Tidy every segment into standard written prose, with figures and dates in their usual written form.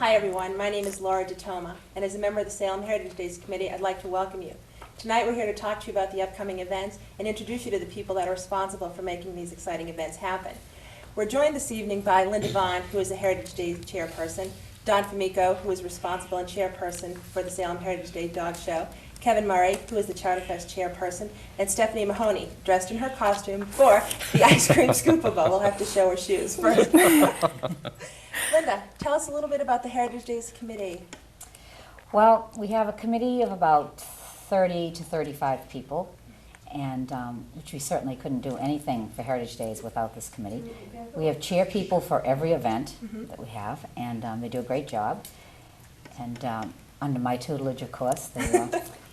Hi everyone, my name is Laura DeToma, and as a member of the Salem Heritage Days Committee, I'd like to welcome you. Tonight we're here to talk to you about the upcoming events and introduce you to the people that are responsible for making these exciting events happen. We're joined this evening by Linda Vaughn, who is the Heritage Day chairperson, Don Famico, who is responsible and chairperson for the Salem Heritage Day Dog Show, Kevin Murray, who is the Charterfest chairperson, and Stephanie Mahoney, dressed in her costume for the ice cream scoop-a-bo. We'll have to show her shoes first. Linda, tell us a little bit about the Heritage Days Committee. Well, we have a committee of about 30 to 35 people, and which we certainly couldn't do anything for Heritage Days without this committee. We have chair people for every event that we have, and they do a great job. And under my tutelage, of course,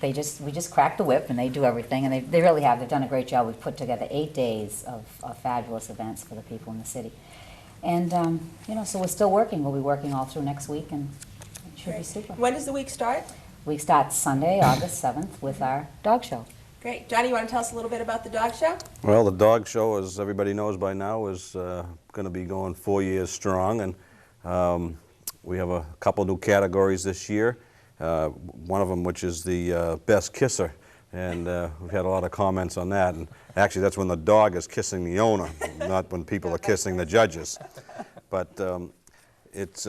we just crack the whip and they do everything, and they really have. They've done a great job. We've put together 8 days of fabulous events for the people in the city. And, so we're still working. We'll be working all through next week, and it should be super. When does the week start? We start Sunday, August 7th, with our dog show. Great. Johnny, you want to tell us a little bit about the dog show? Well, the dog show, as everybody knows by now, is going to be going 4 years strong, and we have a couple new categories this year. One of them, which is the best kisser, and we've had a lot of comments on that. And actually, that's when the dog is kissing the owner, not when people are kissing the judges. But it's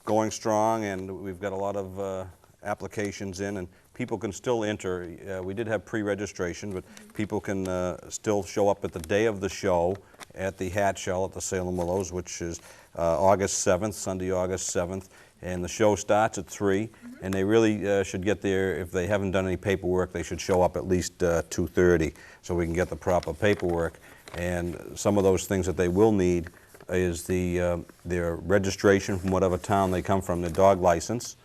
going strong, and we've got a lot of applications in, and people can still enter. We did have pre-registration, but people can still show up at the day of the show at the Hat Shell at the Salem Willows, which is August 7th, Sunday, August 7th. And the show starts at 3, and they really should get there. If they haven't done any paperwork, they should show up at least 2:30 so we can get the proper paperwork. And some of those things that they will need is their registration from whatever town they come from, their dog license.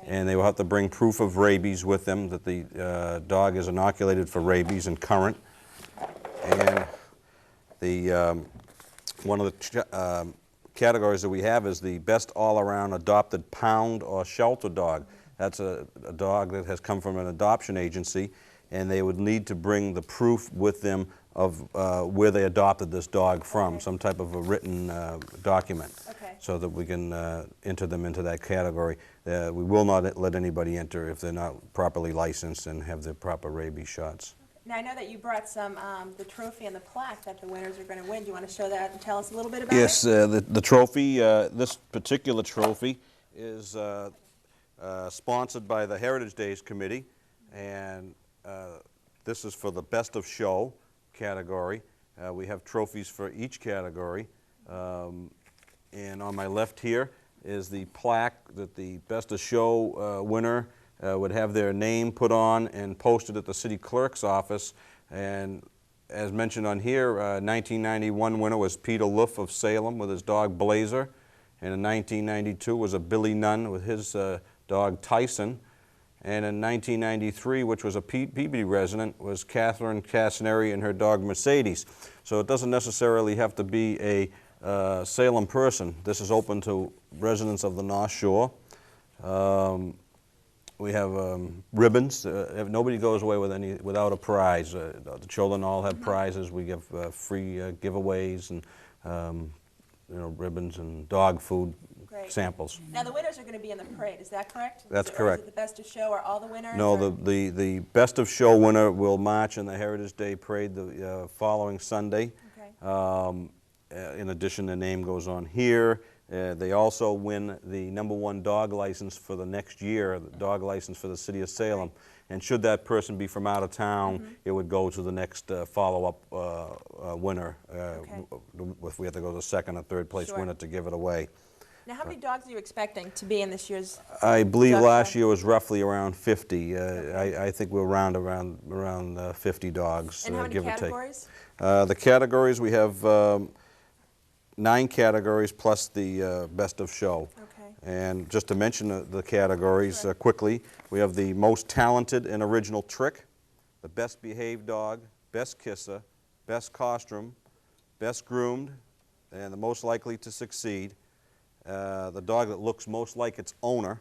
Okay. And they will have to bring proof of rabies with them, that the dog is inoculated for rabies and current. And one of the categories that we have is the best all-around adopted pound or shelter dog. That's a dog that has come from an adoption agency, and they would need to bring the proof with them of where they adopted this dog from, some type of a written document, so that we can enter them into that category. We will not let anybody enter if they're not properly licensed and have their proper rabies shots. Now, I know that you brought some, the trophy and the plaque that the winners are going to win. Do you want to show that and tell us a little bit about it? Yes, the trophy, this particular trophy is sponsored by the Heritage Days Committee, and this is for the Best of Show category. We have trophies for each category, and on my left here is the plaque that the Best of Show winner would have their name put on and posted at the city clerk's office. And as mentioned on here, 1991 winner was Peter Loof of Salem with his dog Blazer, and in 1992 was a Billy Nunn with his dog Tyson, and in 1993, which was a Peabody resident, was Catherine Casaneri and her dog Mercedes. So it doesn't necessarily have to be a Salem person. This is open to residents of the North Shore. We have ribbons. Nobody goes away without a prize. The children all have prizes. We give free giveaways and ribbons and dog food samples. Now the winners are going to be in the parade. Is that correct? That's correct. Is it the Best of Show or all the winners? No, the Best of Show winner will march in the Heritage Day Parade the following Sunday. Okay. In addition, the name goes on here. They also win the #1 dog license for the next year, the dog license for the city of Salem. And should that person be from out of town, it would go to the next follow-up winner. If we have to go to the second or third place winner to give it away. Now, how many dogs are you expecting to be in this year's? I believe last year was roughly around 50. I think we'll round around 50 dogs, and how many give categories? or take. The categories, we have 9 categories plus the Best of Show. Okay. And just to mention the categories quickly, we have the most talented and original trick, the best behaved dog, best kisser, best costume, best groomed, and the most likely to succeed, the dog that looks most like its owner,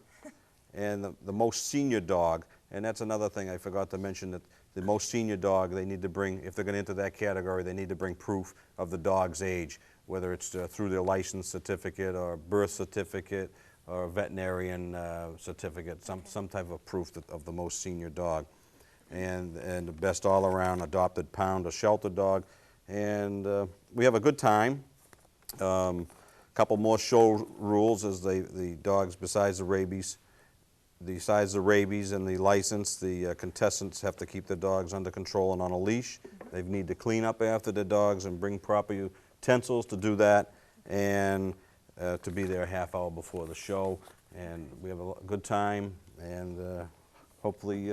and the most senior dog. And that's another thing I forgot to mention, that the most senior dog, they need to bring, if they're going to enter that category, they need to bring proof of the dog's age, whether it's through their license certificate or birth certificate or a veterinarian certificate, some type of proof of the most senior dog. And the best all-around adopted pound or shelter dog. And we have a good time. Couple more show rules is the dogs, besides the rabies, and the license, the contestants have to keep their dogs under control and on a leash. They need to clean up after their dogs and bring proper utensils to do that, and to be there a half hour before the show. And we have a good time, and hopefully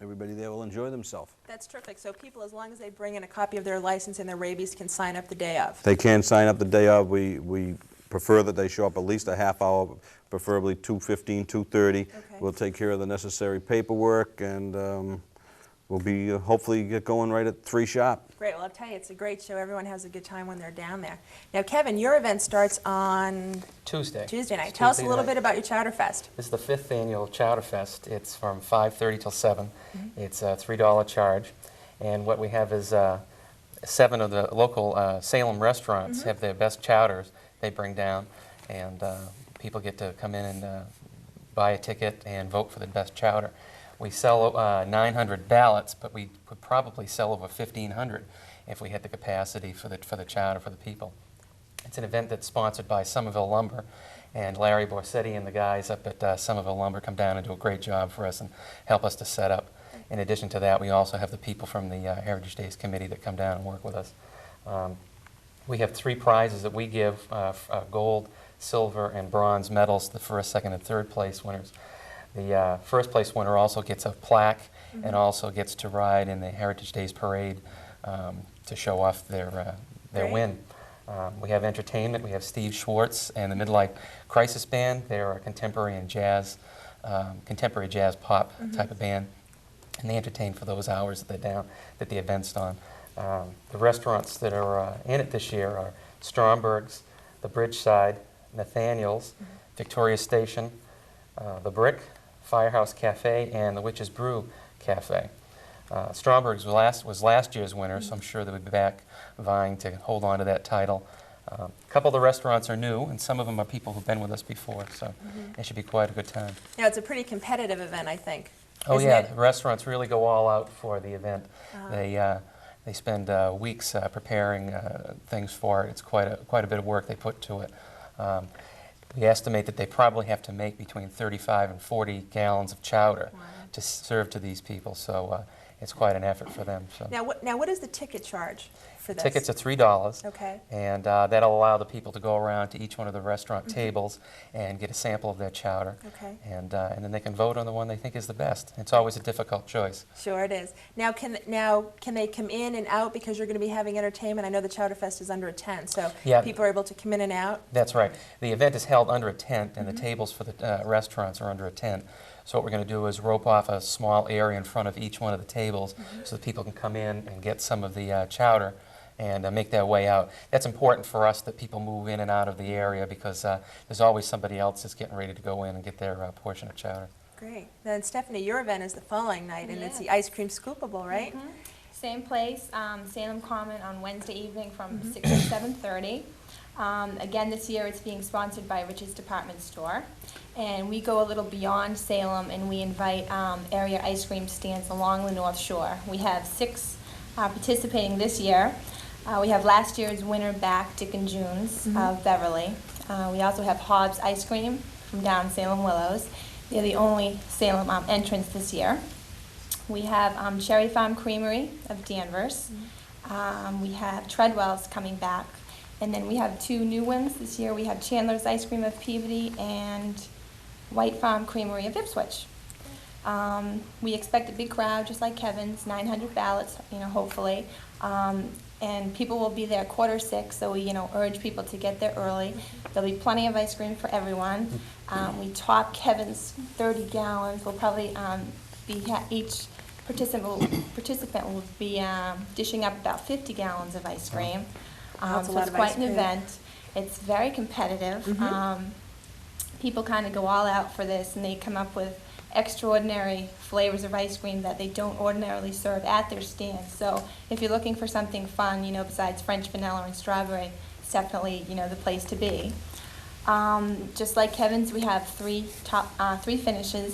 everybody there will enjoy themselves. That's terrific. So people, as long as they bring in a copy of their license and their rabies, can sign up the day of. They can sign up the day of. We prefer that they show up at least a half hour, preferably 2:15, 2:30. Okay. We'll take care of the necessary paperwork, and we'll be hopefully get going right at 3 sharp. Great. Well, I'll tell you, it's a great show. Everyone has a good time when they're down there. Now, Kevin, your event starts on Tuesday night. It's Tell us a Tuesday little night. bit about your Chowder Fest. This is the 5th annual Chowder Fest. It's from 5:30 till 7. It's a $3 charge. And what we have is 7 of the local Salem restaurants have their best chowders they bring down. And people get to come in and buy a ticket and vote for the best chowder. We sell 900 ballots, but we could probably sell over 1,500 if we had the capacity for the chowder for the people. It's an event that's sponsored by Somerville Lumber, and Larry Borsetti and the guys up at Somerville Lumber come down and do a great job for us and help us to set up. In addition to that, we also have the people from the Heritage Days Committee that come down and work with us. We have 3 prizes that we give, gold, silver, and bronze medals, the first, second, and third place winners. The first place winner also gets a plaque and also gets to ride in the Heritage Days Parade to show off their Great. win. We have entertainment. We have Steve Schwartz and the Midlife Crisis Band. They're a contemporary jazz pop type of band, and they entertain for those hours that they're down, that the event's on. The restaurants that are in it this year are Stromberg's, the Bridgeside, Nathaniel's, Victoria Station, the Brick, Firehouse Cafe, and the Witch's Brew Cafe. Stromberg's was last year's winner, so I'm sure they'll be back vying to hold on to that title. A couple of the restaurants are new, and some of them are people who've been with us before, so it should be quite a good time. Now, it's a pretty competitive event, I think. Oh isn't yeah, it? the restaurants really go all out for the event. They spend weeks preparing things for it. It's quite a bit of work they put to it. We estimate that they probably have to make between 35 and 40 gallons of chowder to serve to these people, so it's quite an effort for them. So. Now, what is the ticket charge for this? Tickets are $3, Okay. and that'll allow the people to go around to each one of the restaurant tables and get a sample of their chowder, Okay. and then they can vote on the one they think is the best. It's always a difficult choice. Sure it is. Now, can they come in and out because you're going to be having entertainment? I know the Chowder Fest is under a tent, so Yeah. people are able to come in and out. That's right. The event is held under a tent, and the tables for the restaurants are under a tent. So what we're going to do is rope off a small area in front of each one of the tables so that people can come in and get some of the chowder and make their way out. That's important for us, that people move in and out of the area, because there's always somebody else that's getting ready to go in and get their portion of chowder. Great. Then, Stephanie, your event is the following night, and it's Yeah. the Ice Cream Scoopable, right? Same place, Salem Common on Wednesday evening from 6 to 7:30. Again, this year it's being sponsored by Rich's Department Store. And we go a little beyond Salem, and we invite area ice cream stands along the North Shore. We have 6 participating this year. We have last year's winner back, Dick and June's of Beverly. We also have Hobbs Ice Cream from down Salem Willows. They're the only Salem entrance this year. We have Cherry Farm Creamery of Danvers. We have Treadwell's coming back. And then we have 2 new ones this year. We have Chandler's Ice Cream of Peabody and White Farm Creamery of Ipswich. We expect a big crowd, just like Kevin's, 900 ballots, hopefully. And people will be there 5:45, so we, urge people to get there early. There'll be plenty of ice cream for everyone. We top Kevin's 30 gallons. We'll probably each participant will be dishing up about 50 gallons of ice cream. That's a So lot it's of quite ice an cream. event. It's very competitive. People kind of go all out for this, and they come up with extraordinary flavors of ice cream that they don't ordinarily serve at their stands. So if you're looking for something fun, besides French vanilla and strawberry, it's definitely, the place to be. Just like Kevin's, we have three finishes,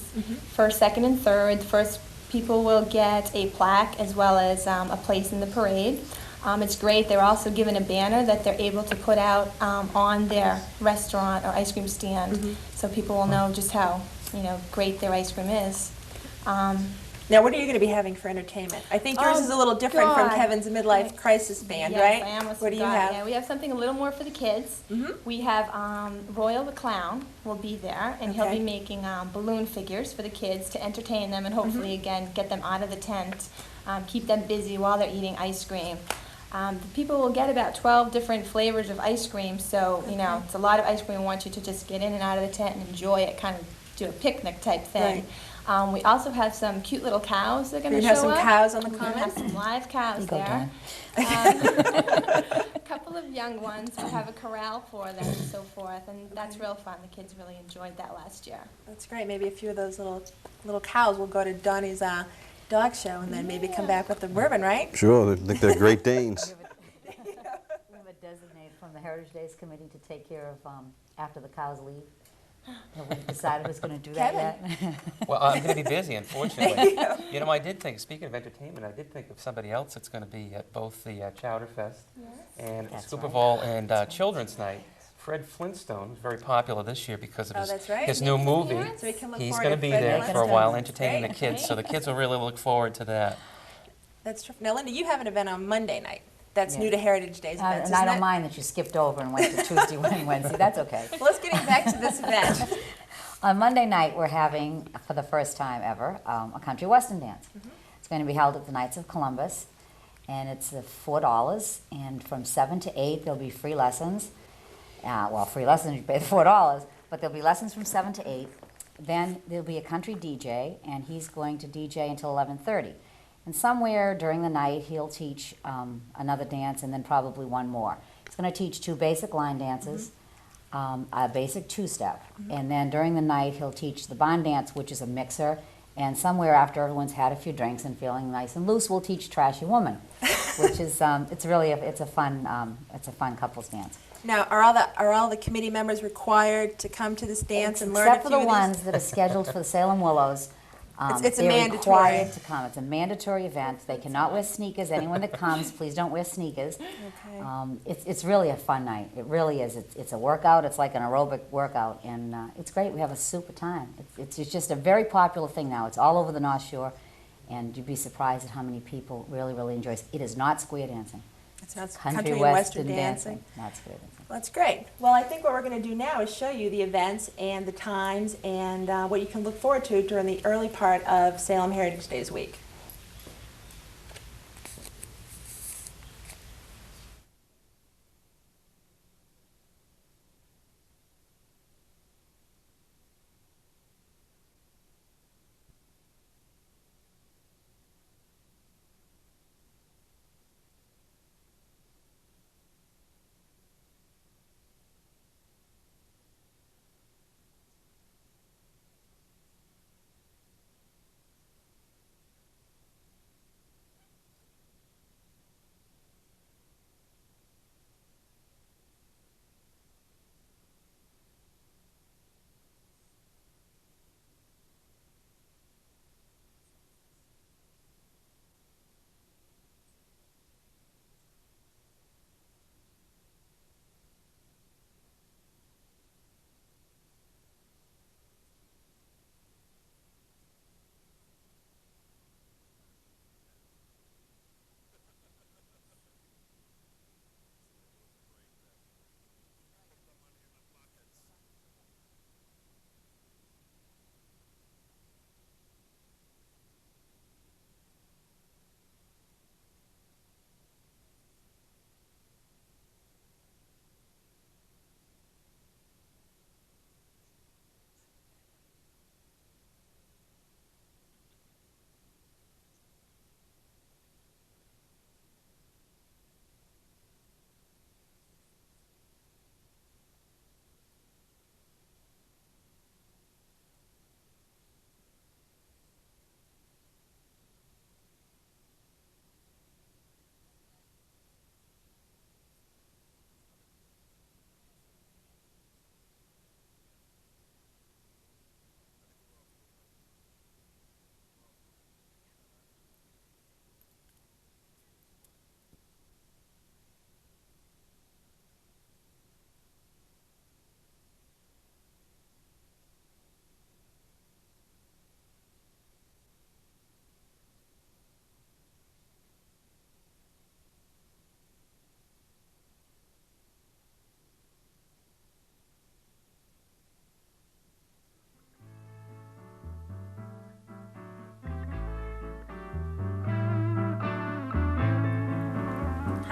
first, second, and third. The first people will get a plaque as well as a place in the parade. It's great. They're also given a banner that they're able to put out on their restaurant or ice cream stand, so people will know just how great their ice cream is. Now, what are you going to be having for entertainment? I think yours is a little different from God. Kevin's midlife crisis band, Yes, right? I almost What do you forgot. have? Yeah, we have something a little more for the kids. We have Royal the Clown will be there, and he'll Okay. be making balloon figures for the kids to entertain them and hopefully, again, get them out of the tent, keep them busy while they're eating ice cream. The people will get about 12 different flavors of ice cream, so, it's a lot of ice cream. We want you to just get in and out of the tent and enjoy it, kind of do a picnic type thing. We also have some cute little cows that are going to You're show gonna up. have some cows on the We're going to have common? some live cows Go, there. Dawn. A couple of young ones. We have a corral for them and so forth, and that's real fun. The kids really enjoyed that last year. That's great. Maybe a few of those little cows will go to Donnie's dog show and then maybe come back with a bourbon, right? Sure, they think they're Great Danes. We have a designated from the Heritage Days Committee to take care of after the cows leave. Have we decided who's going to do that yet? Well, I'm going to be busy, unfortunately. I did think, speaking of entertainment, I did think of somebody else that's going to be at both the Chowder Fest and That's Super right. Bowl and Children's Night. Fred Flintstone, who's very popular this year because of Oh, that's right. his new movie. So we can look He's forward going to to be Fred there for a Flintstone. while entertaining the Great. kids, so the kids will really look forward to that. That's true. Now, Linda, you have an event on Monday night. That's Yeah. new to Heritage Days events, And I isn't don't it? mind that you skipped over and went to Tuesday and Wednesday. That's okay. Well, let's get back to this event. On Monday night, we're having, for the first time ever, a country western dance. It's going to be held at the Knights of Columbus, and it's $4. And from 7 to 8, there'll be free lessons. Free lessons, you pay the $4, but there'll be lessons from 7 to 8. Then there'll be a country DJ, and he's going to DJ until 11:30. And somewhere during the night, he'll teach another dance and then probably one more. He's going to teach 2 basic line dances, a basic 2-step. And then during the night, he'll teach the barn dance, which is a mixer. And somewhere after everyone's had a few drinks and feeling nice and loose, we'll teach Trashy Woman, which is it's really a fun couples dance. Now, are all the committee members required to come to this dance and learn a Except for few the of ones these? that are scheduled for the Salem Willows. It's a they're mandatory. required to come. It's a mandatory event. They cannot wear sneakers. Anyone that comes, please don't wear sneakers. Okay. It's really a fun night. It really is. It's a workout. It's like an aerobic workout, and it's great. We have a super time. It's just a very popular thing now. It's all over the North Shore, and you'd be surprised at how many people really, really enjoy it. It is not square dancing. It's not Country and western dancing. Not square dancing. Well, that's great. Well, I think what we're going to do now is show you the events and the times and what you can look forward to during the early part of Salem Heritage Days week.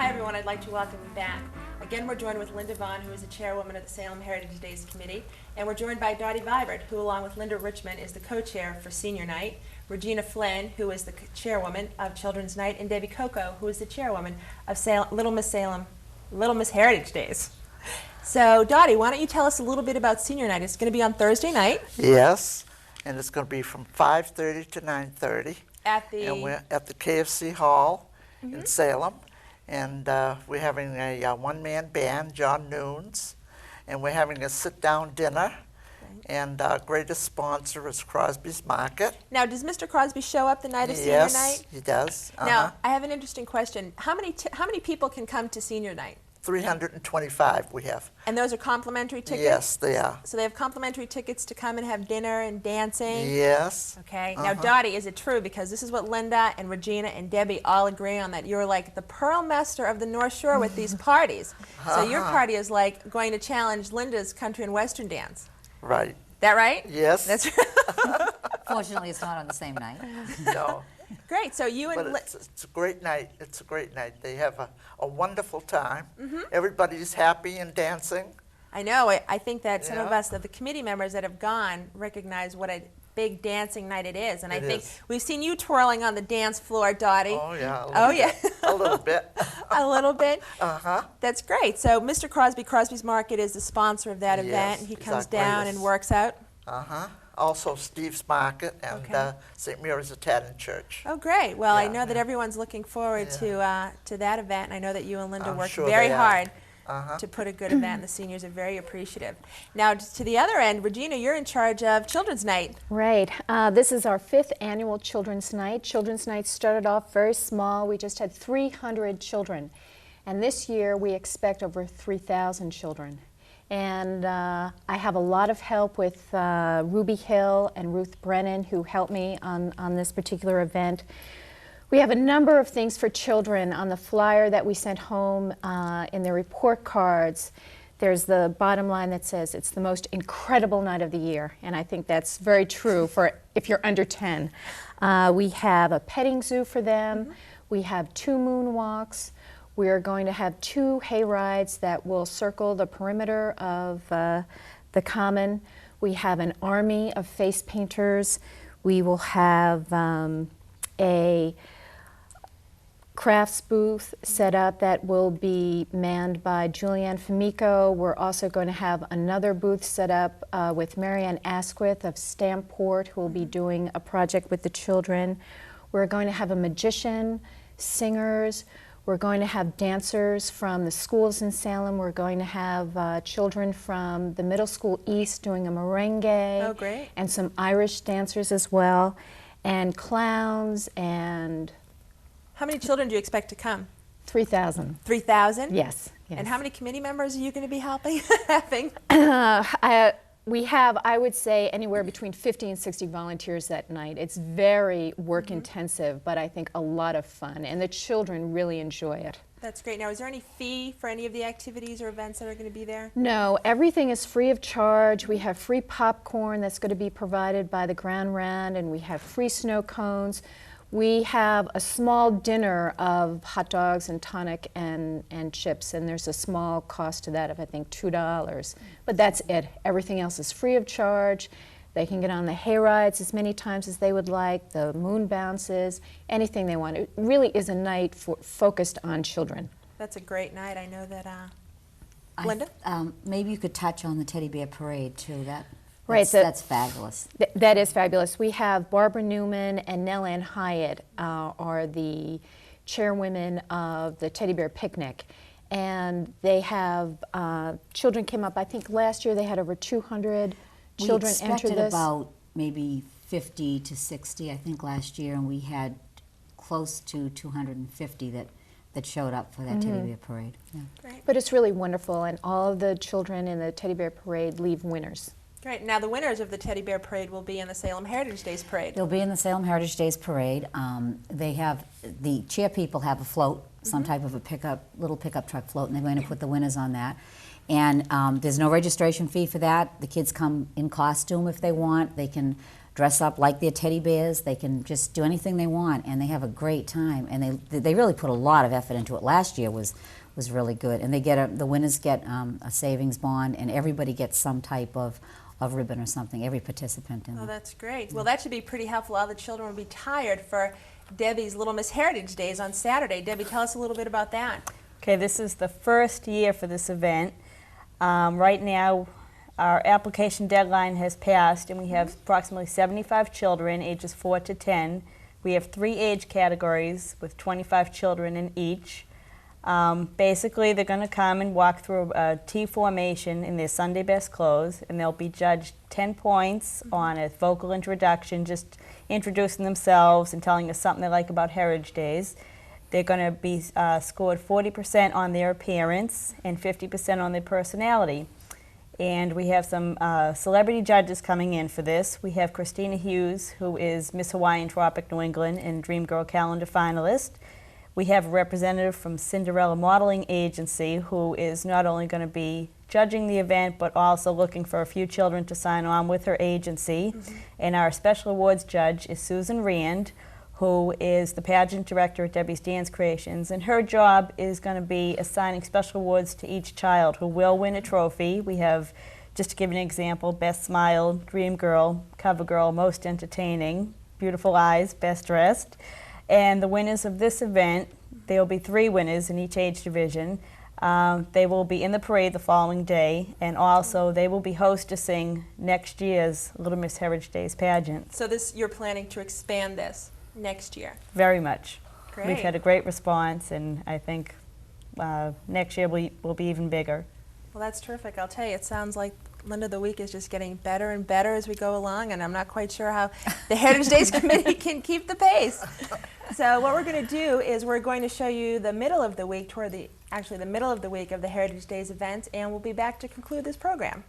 Hi, everyone. I'd like to welcome you back. Again, we're joined with Linda Vaughn, who is the chairwoman of the Salem Heritage Days Committee, and we're joined by Dottie Vibert, who, along with Linda Richmond, is the co-chair for Senior Night, Regina Flynn, who is the chairwoman of Children's Night, and Debbie Coco, who is the chairwoman of Little Miss Heritage Days. So, Dottie, why don't you tell us a little bit about Senior Night? It's going to be on Thursday night Yes, and it's going to be from 5:30 to 9:30. at the... And we're at the KFC Hall in Salem. And we're having a one-man band, John Noons. And we're having a sit-down dinner. And our greatest sponsor is Crosby's Market. Now, does Mr. Crosby show up the night of Senior Night? Yes, he does. Now, I have an interesting question. How many people can come to Senior Night? 325 we have. And those are complimentary tickets? Yes, they are. So they have complimentary tickets to come and have dinner and dancing? Yes. Okay. Now, Dottie, is it true? Because this is what Linda and Regina and Debbie all agree on, that you're like the Pearl Master of the North Shore with these parties. So your party is like going to challenge Linda's country and western dance. Right. That right? Yes. That's Fortunately, it's not on the same night. No. great. So you But and it's a great night. It's a great night. They have a wonderful time. Everybody's happy and dancing. I know. I think that some of Yeah. us, the committee members that have gone, recognize what a big dancing night it is. And I It think is. we've seen you twirling on the dance floor, Dottie. Oh, yeah. Oh, yeah. A little bit. A little bit. Uh-huh. That's great. So Mr. Crosby, Crosby's Market, is the sponsor of that Yes, event, and he he's comes our down greatest. and works out. Uh-huh. Also Steve's Market and Okay. St. Mary's Italian Church. Oh, great. Well, I Yeah. know that everyone's looking forward to that event, and I know that you and Linda I'm worked sure very they are. hard Uh-huh. to put a good event, and the seniors are very appreciative. Now, to the other end, Regina, you're in charge of Children's Night. Right. This is our 5th annual Children's Night. Children's Night started off very small. We just had 300 children. And this year we expect over 3,000 children. And I have a lot of help with Ruby Hill and Ruth Brennan, who helped me on this particular event. We have a number of things for children on the flyer that we sent home, in the report cards. There's the bottom line that says it's the most incredible night of the year, and I think that's very true for if you're under 10. We have a petting zoo for them. We have 2 moonwalks. We are going to have 2 hay rides that will circle the perimeter of the common. We have an army of face painters. We will have a crafts booth set up that will be manned by Julianne Famico. We're also going to have another booth set up with Marianne Asquith of Stamport, who will be doing a project with the children. We're going to have a magician, singers. We're going to have dancers from the schools in Salem. We're going to have children from the Middle School East doing a merengue. Oh, great. And some Irish dancers as well, and clowns, and How many children do you expect to come? 3,000. 3,000? Yes. And how many committee members are you going to be helping? having? We have, I would say, anywhere between 50 and 60 volunteers that night. It's very work intensive, but I think a lot of fun, and the children really enjoy it. That's great. Now, is there any fee for any of the activities or events that are going to be there? No, everything is free of charge. We have free popcorn that's going to be provided by the Grand Round, and we have free snow cones. We have a small dinner of hot dogs and tonic and chips, and there's a small cost to that of, I think, $2. But that's it. Everything else is free of charge. They can get on the hay rides as many times as they would like, the moon bounces, anything they want. It really is a night focused on children. That's a great night. I know that. Linda? Maybe you could touch on the Teddy Bear Parade, too. Right, That's fabulous. That is fabulous. We have Barbara Newman and Nell Ann Hyatt are the chairwomen of the Teddy Bear Picnic. And they have, children came up, I think last year they had over 200 children enter this. We expected about maybe 50 to 60, I think, last year, and we had close to 250 that showed up for that Teddy Bear Parade. Yeah. Great. But it's really wonderful, and all of the children in the Teddy Bear Parade leave winners. Great. Now, the winners of the Teddy Bear Parade will be in the Salem Heritage Days Parade. They'll be in the Salem Heritage Days Parade. They have, the chair people have a float, some type of a little pickup truck float, and they're going to put the winners on that. And there's no registration fee for that. The kids come in costume if they want. They can dress up like they're teddy bears. They can just do anything they want, and they have a great time. And they really put a lot of effort into it. Last year was really good, and the winners get a savings bond, and everybody gets some type of ribbon or something. Every participant in Oh, it. that's great. Well, that should be pretty helpful. All the children will be tired for Debbie's Little Miss Heritage Days on Saturday. Debbie, tell us a little bit about that. Okay, this is the first year for this event. Right now, our application deadline has passed, and we have approximately 75 children, ages 4 to 10. We have 3 age categories with 25 children in each. Basically, they're going to come and walk through a T formation in their Sunday best clothes, and they'll be judged 10 points on a vocal introduction, just introducing themselves and telling us something they like about Heritage Days. They're going to be scored 40% on their appearance and 50% on their personality. And we have some celebrity judges coming in for this. We have Christina Hughes, who is Miss Hawaiian Tropic New England and Dream Girl Calendar finalist. We have a representative from Cinderella Modeling Agency, who is not only going to be judging the event, but also looking for a few children to sign on with her agency. And our special awards judge is Susan Rand, who is the pageant director at Debbie's Dance Creations, and her job is going to be assigning special awards to each child who will win a trophy. We have, just to give you an example, Best Smile, Dream Girl, Cover Girl, Most Entertaining, Beautiful Eyes, Best Dressed. And the winners of this event, there will be 3 winners in each age division. They will be in the parade the following day, and also they will be hostessing next year's Little Miss Heritage Days pageant. So you're planning to expand this next year. Very much. Great. We've had a great response, and I think next year will be even bigger. Well, that's terrific. I'll tell you, it sounds like Linda the Week is just getting better and better as we go along, and I'm not quite sure how the Heritage Days Committee can keep the pace. So what we're going to do is we're going to show you the middle of the week, actually the middle of the week of the Heritage Days events, and we'll be back to conclude this program.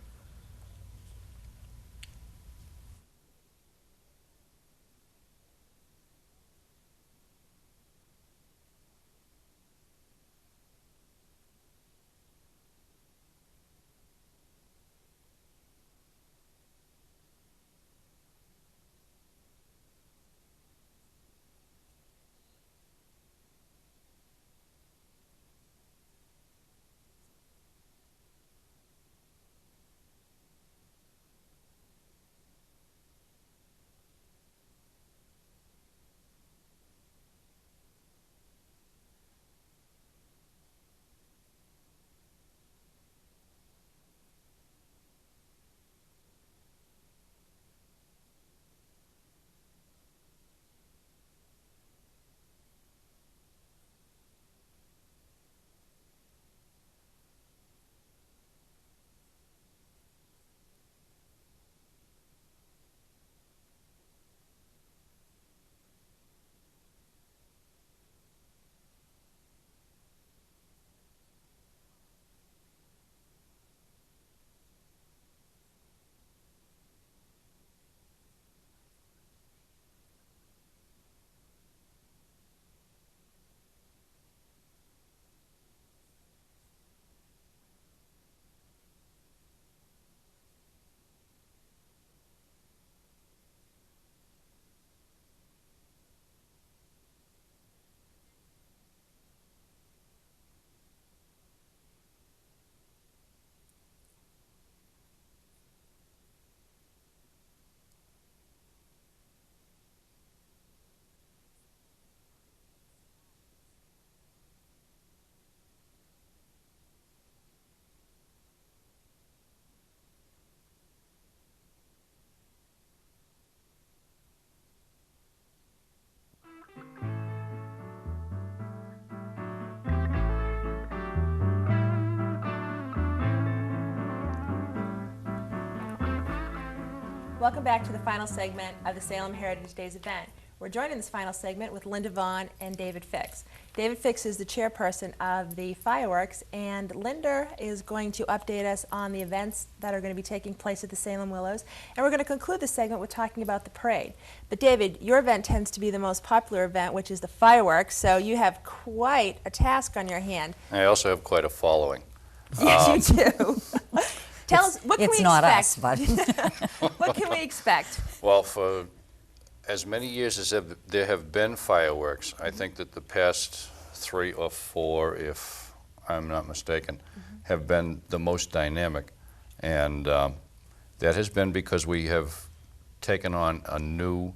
Welcome back to the final segment of the Salem Heritage Days event. We're joined in this final segment with Linda Vaughn and David Fix. David Fix is the chairperson of the fireworks, and Linda is going to update us on the events that are going to be taking place at the Salem Willows. And we're going to conclude the segment with talking about the parade. But David, your event tends to be the most popular event, which is the fireworks, so you have quite a task on your hand. I also have quite a following. Yes, you do. Tell us, what can It's we not us, expect? but What can we expect? Well, for as many years as there have been fireworks, I think that the past 3 or 4, if I'm not mistaken, have been the most dynamic. And that has been because we have taken on a new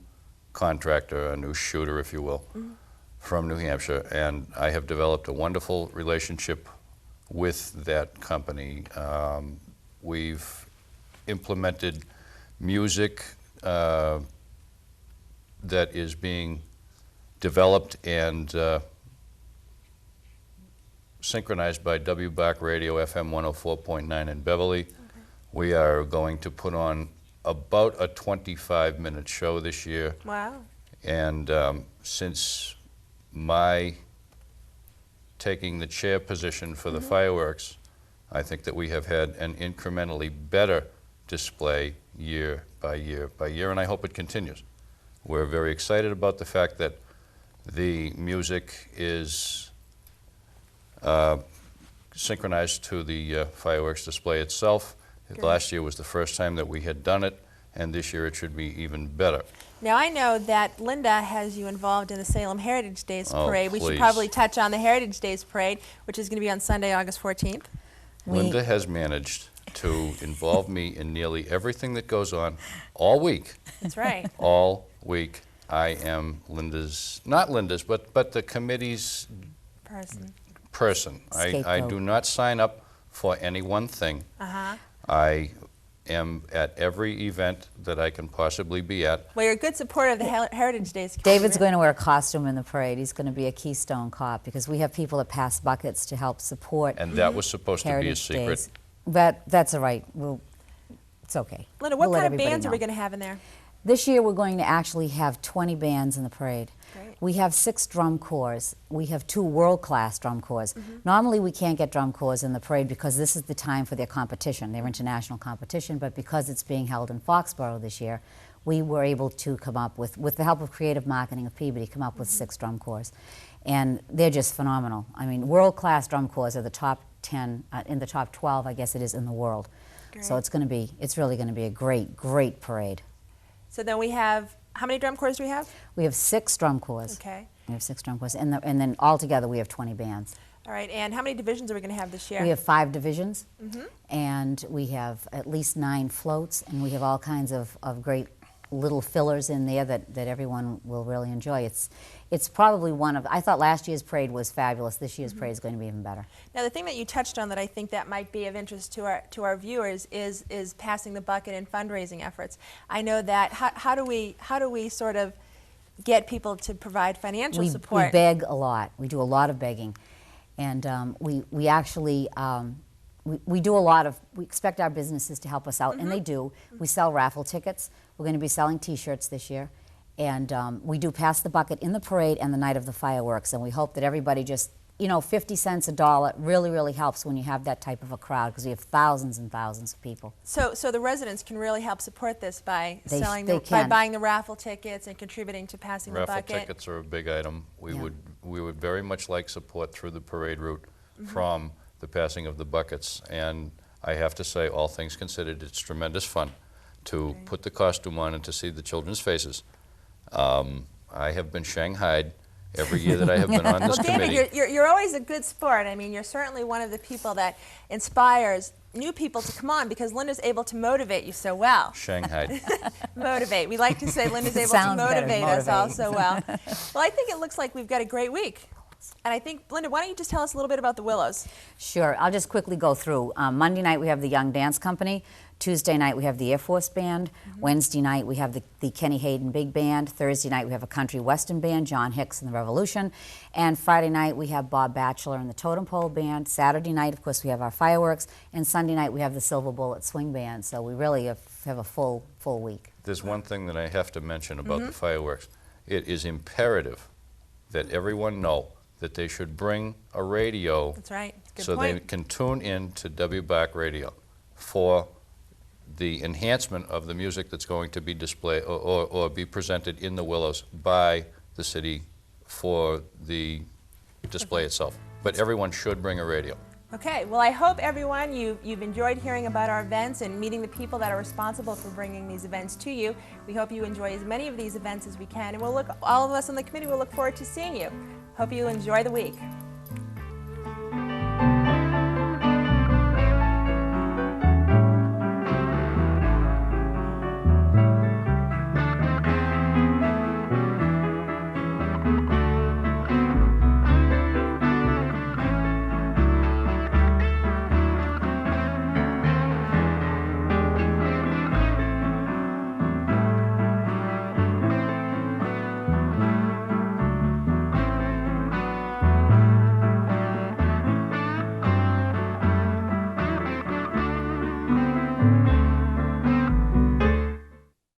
contractor, a new shooter, if you will, from New Hampshire. And I have developed a wonderful relationship with that company. We've implemented music that is being developed and synchronized by WBAC Radio FM 104.9 in Beverly. We are going to put on about a 25-minute show this year. Wow. And since my taking the chair position for the fireworks, I think that we have had an incrementally better display year by year by year, and I hope it continues. We're very excited about the fact that the music is synchronized to the fireworks display itself. Last year was the first time that we had done it, and this year it should be even better. Now, I know that Linda has you involved in the Salem Heritage Days Oh, Parade. We should please. probably touch on the Heritage Days Parade, which is going to be on Sunday, August 14th. Linda has managed to involve me in nearly everything that goes on all week. That's right. All week. I am Linda's, not Linda's, but the committee's person. I Scapegoat. do not sign up for any one thing. Uh-huh. I am at every event that I can possibly be at. Well, you're a good supporter of the Heritage Days Committee. David's going to wear a costume in the parade. He's going to be a Keystone Cop because we have people that pass buckets to help support And that was supposed to be a Heritage secret. Days. That's all right. It's okay. Linda, what We'll let kind of everybody bands are we know. going to have in there? This year we're going to actually have 20 bands in the parade. Great. We have 6 drum corps. We have 2 world-class drum corps. Mm-hmm. Normally we can't get drum corps in the parade because this is the time for their competition, their international competition, but because it's being held in Foxborough this year, we were able to come up with the help of creative marketing of Peabody, come up with 6 drum corps. And they're just phenomenal. I mean, world-class drum corps are the top 10, in the top 12, I guess it is, in the world. So Great. it's really going to be a great, great parade. So then we have, how many drum corps do we have? We have 6 drum corps. Okay. We have 6 drum corps, and then altogether we have 20 bands. All right, and how many divisions are we going to have this year? We have 5 divisions, Mm-hmm. and we have at least 9 floats, and we have all kinds of great little fillers in there that everyone will really enjoy. It's probably one of, I thought last year's parade was fabulous. This year's parade is going to be even better. Now, the thing that you touched on that I think that might be of interest to our viewers is passing the bucket and fundraising efforts. I know that, how do we sort of get people to provide financial We support? beg a lot. We do a lot of begging. And we actually, we do a lot of, we expect our businesses to help us out, and they do. We sell raffle tickets. We're going to be selling T-shirts this year. And we do pass the bucket in the parade and the night of the fireworks. And we hope that everybody just, 50 cents, $1 really, really helps when you have that type of a crowd, because we have thousands and thousands of people. So the residents can really help support this by They by can. buying the raffle tickets and contributing to passing the Raffle bucket. tickets are a big item. We Yeah. would very much like support through the parade route from the passing of the buckets. And I have to say, all things considered, it's tremendous fun to put the costume on and to see the children's faces. I have been shanghaied every year that I have been on this Well, committee. David, you're always a good sport. I mean, you're certainly one of the people that inspires new people to come on because Linda's able to motivate you so well. Shanghaied. Motivate. We like to say Linda's able to Sounds better, motivate us all motivate. so well. Well, I think it looks like we've got a great week. And I think, Linda, why don't you just tell us a little bit about the Willows? Sure, I'll just quickly go through. Monday night we have the Young Dance Company. Tuesday night we have the Air Force Band. Wednesday night we have the Kenny Hayden Big Band. Thursday night we have a country western band, John Hicks and the Revolution. And Friday night we have Bob Batchelor and the Totem Pole Band. Saturday night, of course, we have our fireworks. And Sunday night we have the Silver Bullet Swing Band. So we really have a full week. There's one thing that I have to mention about the fireworks. It is imperative that everyone know that they should bring a radio That's right. Good so point. they can tune in to WBAC Radio for the enhancement of the music that's going to be displayed or be presented in the Willows by the city for the display itself. But everyone should bring a radio. Okay, well, I hope everyone, you've enjoyed hearing about our events and meeting the people that are responsible for bringing these events to you. We hope you enjoy as many of these events as we can, and all of us on the committee will look forward to seeing you. Hope you enjoy the week.